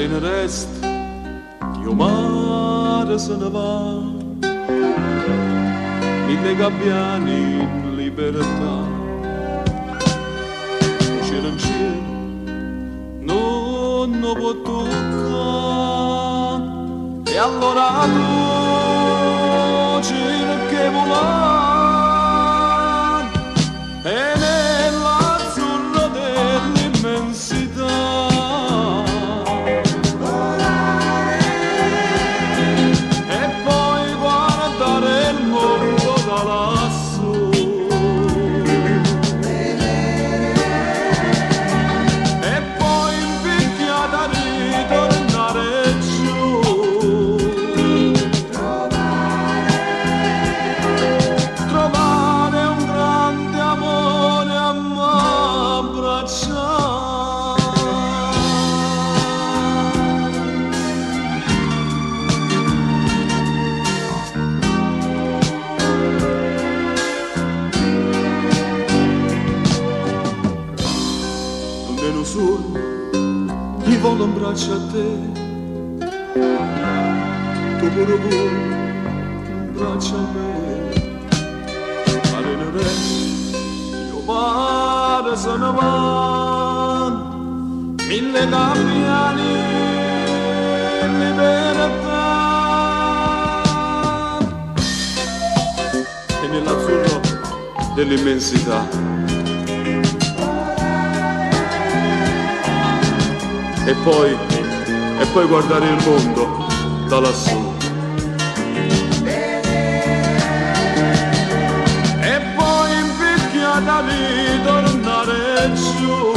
in rest io mare se ne va, mille gabbiani in libertà, cielo in cielo non lo può toccare, e allora tu cielo che volare, e nell'azzurro dell'immensità chi vola in braccio a te, tu pure vuoi in braccio a me, mare ne resta, io mare se ne va, mille gabbiani in libertà, e nell'azzurro dell'immensità. E poi guardare il mondo da lassù. E poi in picchiata ritornare giù.